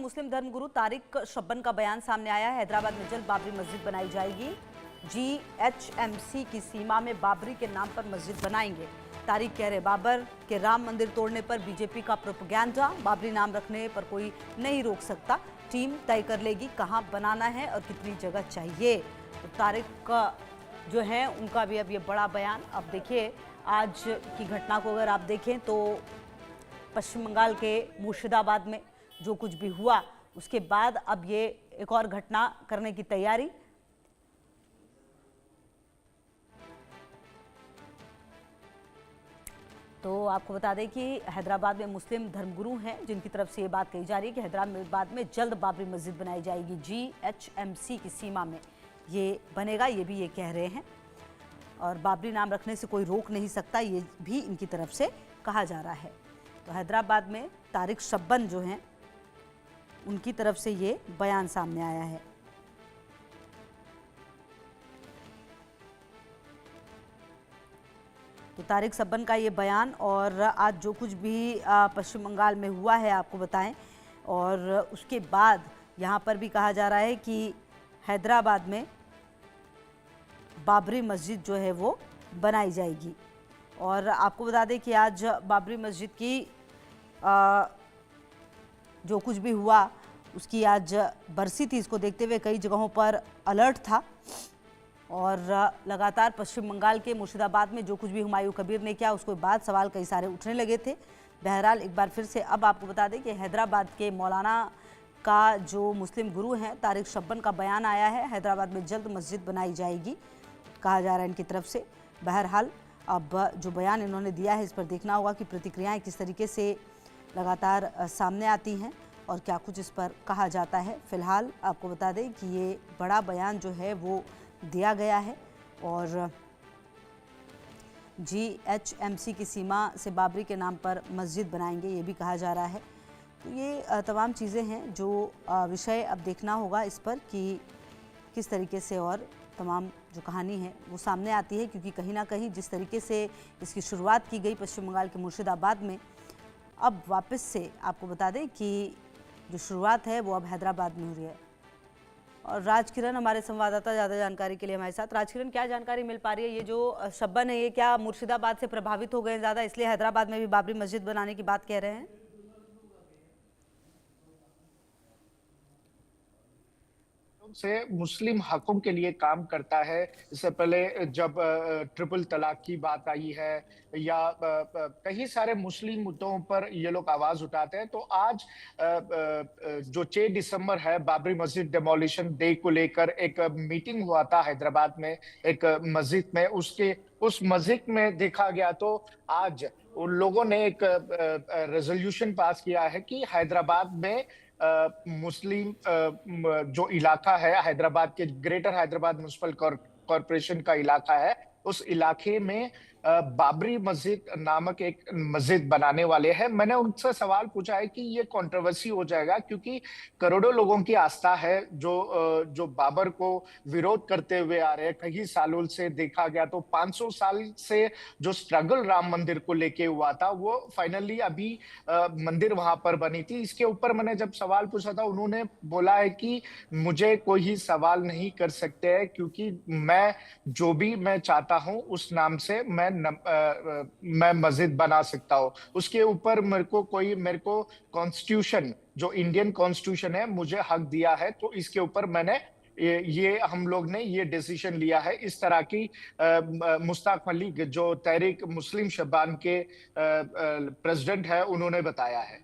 मुस्लिम धर्मगुरु तारिक शब्बन का बयान सामने आया है। हैदराबाद में जल्द बाबरी मस्जिद बनाई जाएगी। GHMC की सीमा में बाबरी के नाम पर मस्जिद बनाएंगे। तारिक कह रहे बाबर के राम मंदिर तोड़ने पर बीजेपी का प्रोपेगेंडा, बाबरी नाम रखने पर कोई नहीं रोक सकता। टीम तय कर लेगी कहां बनाना है और कितनी जगह चाहिए। तो तारिक का जो है उनका भी अब ये बड़ा बयान। अब देखिए आज की घटना को अगर आप देखें तो पश्चिम बंगाल के मुर्शिदाबाद में जो कुछ भी हुआ उसके बाद अब ये एक और घटना करने की तैयारी। तो आपको बता दें कि हैदराबाद में मुस्लिम धर्मगुरु हैं जिनकी तरफ से ये बात कही जा रही है कि हैदराबाद में जल्द बाबरी मस्जिद बनाई जाएगी। GHMC की सीमा में ये बनेगा, ये भी ये कह रहे हैं। और बाबरी नाम रखने से कोई रोक नहीं सकता, ये भी इनकी तरफ से कहा जा रहा है। तो हैदराबाद में तारिक शब्बन जो हैं उनकी तरफ से ये बयान सामने आया है। तो तारिक शब्बन का ये बयान और आज जो कुछ भी पश्चिम बंगाल में हुआ है आपको बताएं। और उसके बाद यहाँ पर भी कहा जा रहा है कि हैदराबाद में बाबरी मस्जिद जो है वो बनाई जाएगी। और आपको बता दें कि आज बाबरी मस्जिद की जो कुछ भी हुआ उसकी आज बरसी थी। इसको देखते हुए कई जगहों पर अलर्ट था और लगातार पश्चिम बंगाल के मुर्शिदाबाद में जो कुछ भी हुमायूं कबीर ने किया उसके बाद सवाल कई सारे उठने लगे थे। बहरहाल एक बार फिर से अब आपको बता दें कि हैदराबाद के मौलाना का जो मुस्लिम गुरु हैं तारिक शब्बन का बयान आया है। हैदराबाद में जल्द मस्जिद बनाई जाएगी कहा जा रहा है इनकी तरफ से। बहरहाल अब जो बयान इन्होंने दिया है इस पर देखना होगा कि प्रतिक्रियाएं किस तरीके से लगातार सामने आती हैं और क्या कुछ इस पर कहा जाता है। फिलहाल आपको बता दें कि ये बड़ा बयान जो है वो दिया गया है और GHMC की सीमा से बाबरी के नाम पर मस्जिद बनाएंगे ये भी कहा जा रहा है। तो ये तमाम चीज़ें हैं जो विषय अब देखना होगा इस पर कि किस तरीके से और तमाम जो कहानी है वो सामने आती है, क्योंकि कहीं ना कहीं जिस तरीके से इसकी शुरुआत की गई पश्चिम बंगाल के मुर्शिदाबाद में, अब वापस से आपको बता दें कि जो शुरुआत है वो अब हैदराबाद में हो रही है। और राजकिरण हमारे संवाददाता ज़्यादा जानकारी के लिए हमारे साथ। राजकिरण, क्या जानकारी मिल पा रही है? ये जो शब्बन है ये क्या मुर्शिदाबाद से प्रभावित हो गए ज़्यादा, इसलिए हैदराबाद में भी बाबरी मस्जिद बनाने की बात कह रहे हैं? से मुस्लिम हकों के लिए काम करता है। इससे पहले जब ट्रिपल तलाक की बात आई है या कई सारे मुस्लिम मुद्दों पर ये लोग आवाज उठाते हैं, तो आज जो 6 दिसंबर है बाबरी मस्जिद डेमोलिशन डे को लेकर एक मीटिंग हुआ था हैदराबाद में एक मस्जिद में। उस मस्जिद में देखा गया तो आज उन लोगों ने एक रेजोल्यूशन पास किया है कि हैदराबाद में मुस्लिम जो इलाका है हैदराबाद के ग्रेटर हैदराबाद म्युनिसिपल कॉरपोरेशन का इलाका है, उस इलाके में बाबरी मस्जिद नामक एक मस्जिद बनाने वाले हैं। मैंने उनसे सवाल पूछा है कि ये कंट्रोवर्सी हो जाएगा क्योंकि करोड़ों लोगों की आस्था है जो बाबर को विरोध करते हुए आ रहे हैं कई सालों से। देखा गया तो 500 साल से जो स्ट्रगल राम मंदिर को लेके हुआ था वो फाइनली अभी मंदिर वहां पर बनी थी। इसके ऊपर मैंने जब सवाल पूछा था उन्होंने बोला है कि मुझे कोई सवाल नहीं कर सकते हैं क्योंकि मैं जो भी मैं चाहता हूं उस नाम से मैं मस्जिद बना सकता हूँ। उसके ऊपर मेरे को कॉन्स्टिट्यूशन जो इंडियन कॉन्स्टिट्यूशन है मुझे हक दिया है, तो इसके ऊपर मैंने ये हम लोग ने ये डिसीजन लिया है। इस तरह की मुश्ताक मलिक जो तहरीक मुस्लिम शब्बान के प्रेसिडेंट है उन्होंने बताया है।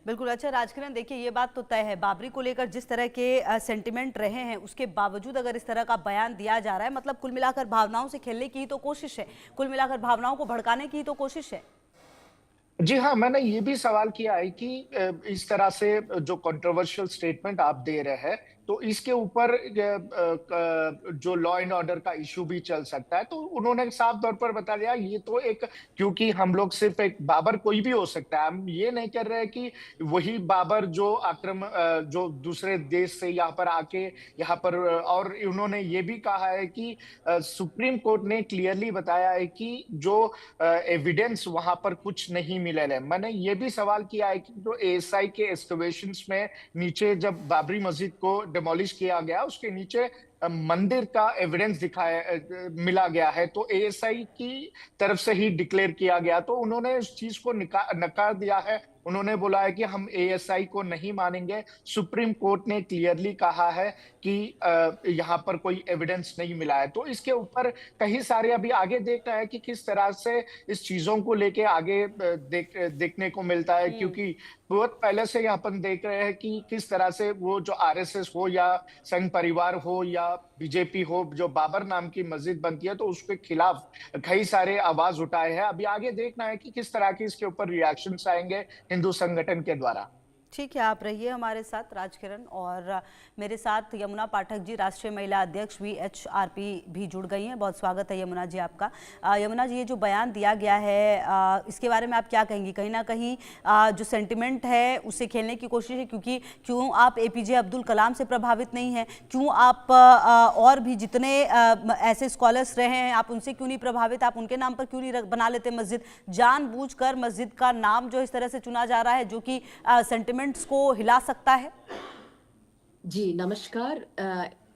बिल्कुल। अच्छा राजकिरण, देखिए ये बात तो तय है बाबरी को लेकर जिस तरह के सेंटिमेंट रहे हैं उसके बावजूद अगर इस तरह का बयान दिया जा रहा है, मतलब कुल मिलाकर भावनाओं से खेलने की ही तो कोशिश है, कुल मिलाकर भावनाओं को भड़काने की ही तो कोशिश है। जी हाँ, मैंने ये भी सवाल किया है कि इस तरह से जो कंट्रोवर्शियल स्टेटमेंट आप दे रहे हैं तो इसके ऊपर जो लॉ एंड ऑर्डर का इश्यू भी चल सकता है। तो उन्होंने साफ तौर पर बता दिया ये तो एक, क्योंकि हम लोग सिर्फ एक बाबर कोई भी हो सकता है, हम ये नहीं कर रहे कि वही बाबर जो जो दूसरे देश से यहाँ पर आके यहाँ पर और उन्होंने ये भी कहा है कि सुप्रीम कोर्ट ने क्लियरली बताया है कि जो एविडेंस वहां पर कुछ नहीं मिले है। मैंने ये भी सवाल किया है कि जो एएसआई के एक्सकवेशंस में नीचे जब बाबरी मस्जिद को डिमोलिश किया गया उसके नीचे मंदिर का एविडेंस मिला गया है, तो एएसआई की तरफ से ही डिक्लेयर किया गया, तो उन्होंने इस चीज को नकार दिया है। उन्होंने बोला है कि हम एएसआई को नहीं मानेंगे। सुप्रीम कोर्ट ने क्लियरली कहा है कि यहाँ पर कोई एविडेंस नहीं मिला है। तो इसके ऊपर कई सारे अभी आगे देखना है कि किस तरह से इस चीजों को लेके आगे देखने को मिलता है, क्योंकि बहुत पहले से यहाँ पर देख रहे हैं कि किस तरह से वो जो आरएसएस हो या संघ परिवार हो या बीजेपी हो, जो बाबर नाम की मस्जिद बनती है तो उसके खिलाफ कई सारे आवाज उठाए हैं। अभी आगे देखना है कि किस तरह के इसके ऊपर रिएक्शंस आएंगे हिंदू संगठन के द्वारा। ठीक है, आप रहिए हमारे साथ राजकिरण, और मेरे साथ यमुना पाठक जी, राष्ट्रीय महिला अध्यक्ष VHRP भी जुड़ गई हैं। बहुत स्वागत है यमुना जी आपका। यमुना जी, ये जो बयान दिया गया है इसके बारे में आप क्या कहेंगी? कहीं ना कहीं जो सेंटिमेंट है उससे खेलने की कोशिश है, क्योंकि क्यों आप APJ अब्दुल कलाम से प्रभावित नहीं हैं? क्यों आप और भी जितने ऐसे स्कॉलर्स रहे हैं आप उनसे क्यों नहीं प्रभावित? आप उनके नाम पर क्यों नहीं बना लेते मस्जिद? जानबूझकर मस्जिद का नाम जो इस तरह से चुना जा रहा है जो कि सेंटिमेंट को हिला सकता है। जी नमस्कार।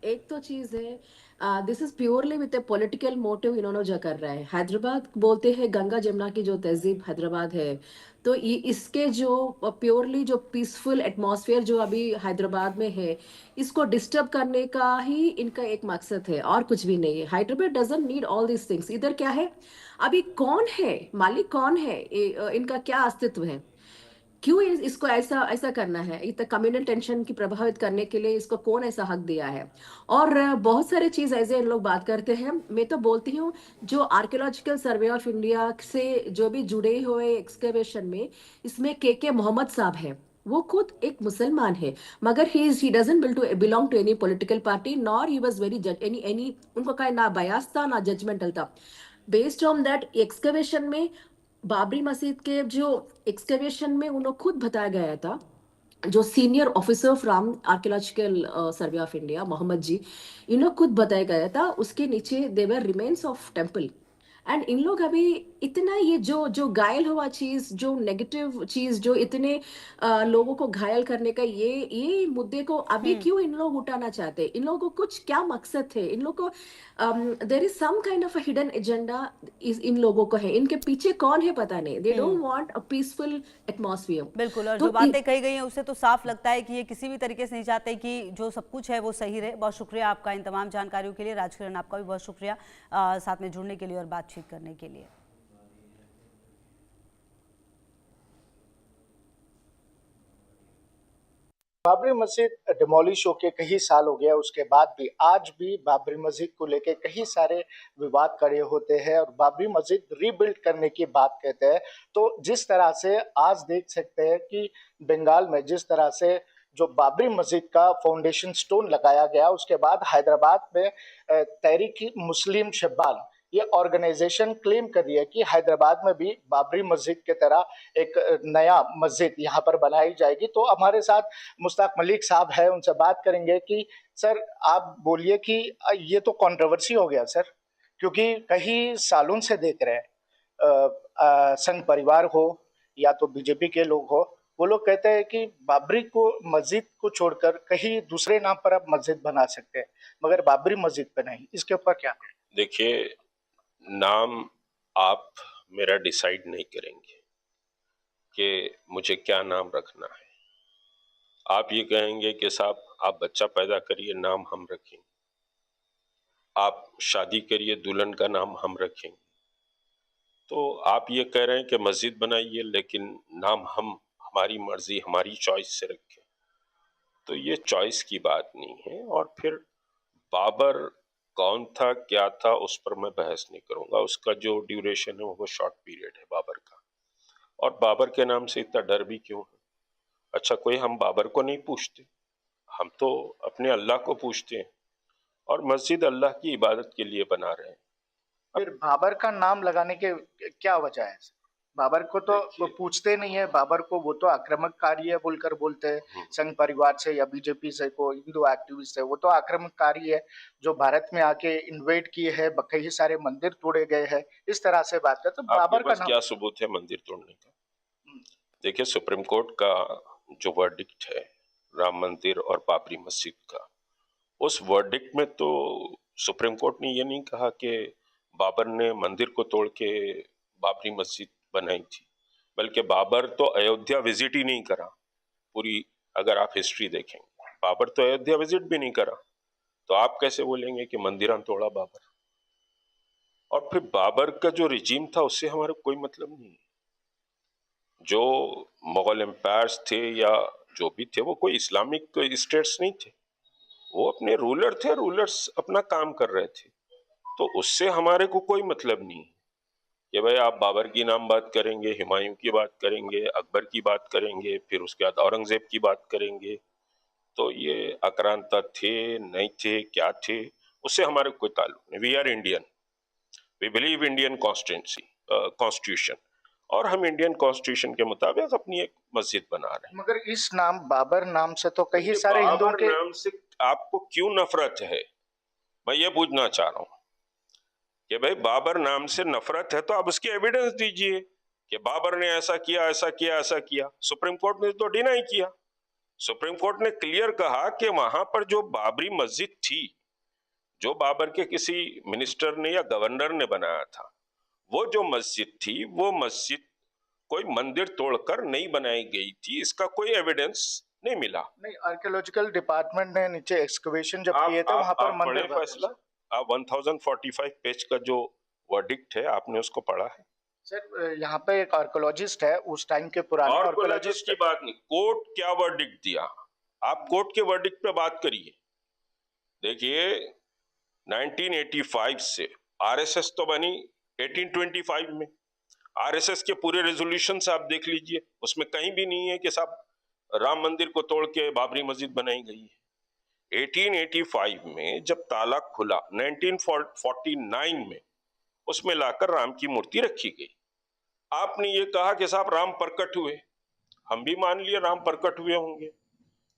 एक तो चीज है, this is purely with A political motive इन्होंने जो कर रहा है। हैदराबाद बोलते हैं गंगा जमुना की जो तहजीब हैदराबाद है, तो ये इसके जो प्योरली जो पीसफुल एटमॉस्फेयर जो अभी हैदराबाद में है इसको डिस्टर्ब करने का ही इनका एक मकसद है और कुछ भी नहीं है। Hyderabad doesn't need all this things. इधर क्या है, अभी कौन है मालिक, कौन है, इनका क्या अस्तित्व है, क्यों इसको ऐसा ऐसा करना है, इतना कम्युनल टेंशन की प्रभावित करने के लिए इसको कौन ऐसा हक दिया है? और बहुत सारे चीज ऐसे इन लोग बात करते हैं। मैं तो बोलती हूँ जो आर्कियोलॉजिकल सर्वे ऑफ इंडिया से जो भी जुड़े हुए एक्सकवेशन में, इसमें के मोहम्मद साहब है, वो खुद एक मुसलमान है, मगर he doesn't belong to any political party, nor he was very any उनको का ना बयास था ना जजमेंटल था। बेस्ड ऑन दैट एक्सकवेशन में बाबरी मस्जिद के जो एक्सकवेशन में उन्हें खुद बताया गया था, जो senior officer from Archaeological Survey of India Mohammad ji, इन्हें खुद बताया गया था उसके नीचे there were remains of temple. And इन लोग अभी इतना ये जो जो घायल हुआ चीज, जो नेगेटिव चीज, जो इतने लोगों को घायल करने का ये मुद्दे को अभी क्यों इन लोग उठाना चाहते हैं? इन लोगों को कुछ क्या मकसद है? इन लोगों को there is some kind of a hidden agenda इन लोगों को है। इनके पीछे कौन है पता नहीं। They don't want a peaceful atmosphere. बिल्कुल, और तो जो बातें कही गई हैं उससे तो साफ लगता है कि ये किसी भी तरीके से नहीं चाहते कि जो सब कुछ है वो सही रहे। बहुत शुक्रिया आपका इन तमाम जानकारियों के लिए। राजकिरण, आपका भी बहुत शुक्रिया साथ में जुड़ने के लिए और बातचीत करने के लिए। बाबरी मस्जिद डिमोलिश होके कई साल हो गया, उसके बाद भी आज भी बाबरी मस्जिद को लेके कई सारे विवाद खड़े होते हैं और बाबरी मस्जिद रीबिल्ड करने की बात कहते हैं। तो जिस तरह से आज देख सकते हैं कि बंगाल में जिस तरह से जो बाबरी मस्जिद का फाउंडेशन स्टोन लगाया गया, उसके बाद हैदराबाद में तहरीक मुस्लिम शब्बान ये ऑर्गेनाइजेशन क्लेम कर रही है कि हैदराबाद में भी बाबरी मस्जिद की तरह एक नया मस्जिद यहाँ पर बनाई जाएगी। तो हमारे साथ मुश्ताक मलिक साहब है, उनसे बात करेंगे कि सर आप बोलिए कि ये तो कंट्रोवर्सी हो गया सर, क्योंकि कई सालों से देख रहे हैं संघ परिवार हो या तो बीजेपी के लोग हो, वो लोग कहते हैं कि बाबरी को मस्जिद को छोड़कर कहीं दूसरे नाम पर आप मस्जिद बना सकते हैं, मगर बाबरी मस्जिद पे नहीं। इसके ऊपर क्या? देखिए, नाम आप मेरा डिसाइड नहीं करेंगे कि मुझे क्या नाम रखना है। आप ये कहेंगे कि साहब आप बच्चा पैदा करिए, नाम हम रखेंगे। आप शादी करिए, दुल्हन का नाम हम रखेंगे। तो आप ये कह रहे हैं कि मस्जिद बनाइए लेकिन नाम हम हमारी मर्जी हमारी चॉइस से रखें, तो ये चॉइस की बात नहीं है। और फिर बाबर कौन था क्या था उस पर मैं बहस नहीं करूंगा। उसका जो ड्यूरेशन है वो शॉर्ट पीरियड है बाबर का, और बाबर के नाम से इतना डर भी क्यों है? अच्छा, कोई हम बाबर को नहीं पूछते? हम तो अपने अल्लाह को पूछते हैं और मस्जिद अल्लाह की इबादत के लिए बना रहे हैं। फिर बाबर का नाम लगाने के क्या वजह है? बाबर को तो वो पूछते नहीं है, बाबर को वो तो आक्रामककारी है बोलकर बोलते हैं संघ परिवार से या बीजेपी से, को हिंदू एक्टिविस्ट है, वो तो आक्रामककारी है जो भारत में आके इन्वेट किए है, कई सारे मंदिर तोड़े गए हैं, इस तरह से बात करते। तो बाबर का नाम क्या सबूत है मंदिर तोड़ने का? देखिए, सुप्रीम कोर्ट का जो वर्डिक्ट है राम मंदिर और बाबरी मस्जिद का, उस वर्डिक्ट में तो सुप्रीम कोर्ट ने ये नहीं कहा कि बाबर ने मंदिर को तोड़ के बाबरी मस्जिद बनाई थी, बल्कि बाबर तो अयोध्या विजिट ही नहीं करा। पूरी अगर आप हिस्ट्री देखेंगे, बाबर तो अयोध्या विजिट भी नहीं करा, तो आप कैसे बोलेंगे कि मंदिर तोड़ा बाबर? और फिर बाबर का जो रिजीम था उससे हमारा कोई मतलब नहीं है। जो मुगल एम्पायर्स थे या जो भी थे, वो कोई इस्लामिक स्टेट्स नहीं थे, वो अपने रूलर थे, रूलर्स अपना काम कर रहे थे, तो उससे हमारे को कोई मतलब नहीं है कि भाई आप बाबर की नाम बात करेंगे, हुमायूं की बात करेंगे, अकबर की बात करेंगे, फिर उसके बाद औरंगजेब की बात करेंगे। तो ये आक्रांता थे नहीं थे, क्या थे, उससे हमारे कोई ताल्लुक नहीं। We are Indian, we believe Indian constitution, और हम इंडियन कॉन्स्टिट्यूशन के मुताबिक अपनी एक मस्जिद बना रहे हैं। मगर इस नाम बाबर नाम से तो कई सारे हिंदुओं के नाम से आपको क्यों नफरत है? मैं ये पूछना चाह रहा हूं कि भाई बाबर नाम से नफरत है तो आप उसकी एविडेंस दीजिए कि बाबर ने ऐसा किया, ऐसा किया, ऐसा किया। सुप्रीम कोर्ट ने तो डिनाई किया। सुप्रीम कोर्ट ने क्लियर कहा कि वहां पर जो बाबरी मस्जिद थी, जो बाबर के किसी मिनिस्टर ने या गवर्नर ने बनाया था, वो जो मस्जिद थी, वो मस्जिद कोई मंदिर तोड़कर नहीं बनाई गई थी, इसका कोई एविडेंस नहीं मिला। नहीं, आर्कियोलॉजिकल डिपार्टमेंट ने नीचे एक्सकवेशन जब किए थे वहां पर मंदिर फैसला, आप 1045 पेज का जो वर्डिक्ट है आपने उसको पढ़ा है? सर, यहाँ पे एक आर्कियोलॉजिस्ट है, उस टाइम के पुराने आर्कियोलॉजिस्ट की बात नहीं, कोर्ट क्या वर्डिक्ट दिया, आप कोर्ट के वर्डिक्ट पे बात करिए। देखिए, 1985 से आरएसएस तो बनी 1825 में। आरएसएस के पूरे रेजोल्यूशन आप देख लीजिए, उसमें कहीं भी नहीं है कि साहब राम मंदिर को तोड़ के बाबरी मस्जिद बनाई गई है। 1885 में जब ताला खुला 1949 में, उसमें लाकर राम की मूर्ति रखी गई। आपने ये कहा कि साहब राम प्रकट हुए, हम भी मान लिए राम प्रकट हुए होंगे,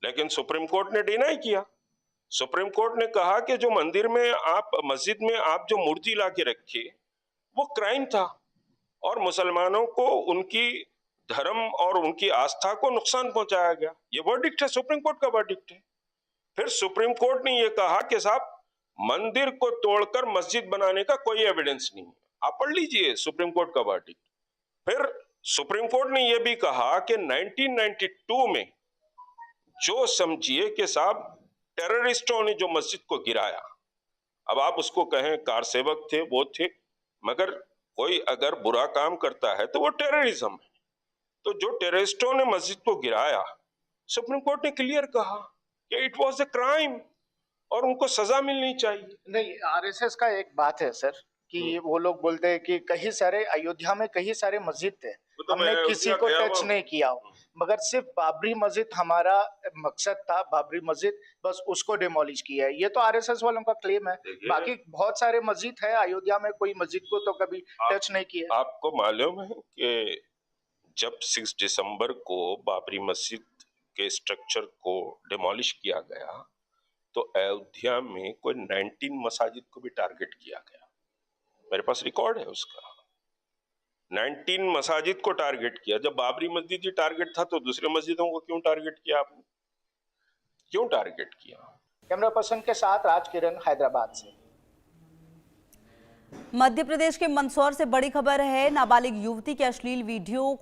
लेकिन सुप्रीम कोर्ट ने डिनाई किया। सुप्रीम कोर्ट ने कहा कि जो मंदिर में आप, मस्जिद में आप जो मूर्ति ला के रखे, वो क्राइम था और मुसलमानों को उनकी धर्म और उनकी आस्था को नुकसान पहुंचाया गया। ये वर्डिक्ट है, सुप्रीम कोर्ट का वर्डिक्ट है। फिर सुप्रीम कोर्ट ने ये कहा कि साहब मंदिर को तोड़कर मस्जिद बनाने का कोई एविडेंस नहीं है। आप पढ़ लीजिए सुप्रीम कोर्ट का वर्डिक्ट। फिर सुप्रीम कोर्ट ने यह भी कहा कि 1992 में जो समझिए कि साहब टेररिस्टों ने जो मस्जिद को गिराया, अब आप उसको कहें कार सेवक थे, वो थे, मगर कोई अगर बुरा काम करता है तो वो टेररिज्म है। तो जो टेररिस्टों ने मस्जिद को गिराया, सुप्रीम कोर्ट ने क्लियर कहा कि इट वाज अ क्राइम और उनको सजा मिलनी चाहिए। नहीं, आरएसएस का एक बात है सर कि वो लोग बोलते हैं कि कई सारे अयोध्या में कई सारे मस्जिद थे, तो हमने किसी को टच नहीं किया, मगर सिर्फ बाबरी मस्जिद हमारा मकसद था, बाबरी मस्जिद बस उसको डिमोलिश किया है। ये तो आरएसएस वालों का क्लेम है। बाकी बहुत सारे मस्जिद है अयोध्या में, कोई मस्जिद को तो कभी टच नहीं किया। आपको मालूम है कि जब 6 दिसंबर को बाबरी मस्जिद के स्ट्रक्चर को डिमोलिश किया गया तो अयोध्या में कोई 19 मसाजिद को भी टारगेट किया गया। मेरे पास रिकॉर्ड है उसका। 19 मसाजिद को टारगेट किया। जब बाबरी मस्जिद ही टारगेट था तो दूसरे मस्जिदों को क्यों टारगेट किया आपने? क्यों टारगेट किया? कैमरा पर्सन के साथ राज किरण, हैदराबाद से। मध्य प्रदेश के मंदसौर से बड़ी खबर है। नाबालिग युवती के अश्लील वीडियो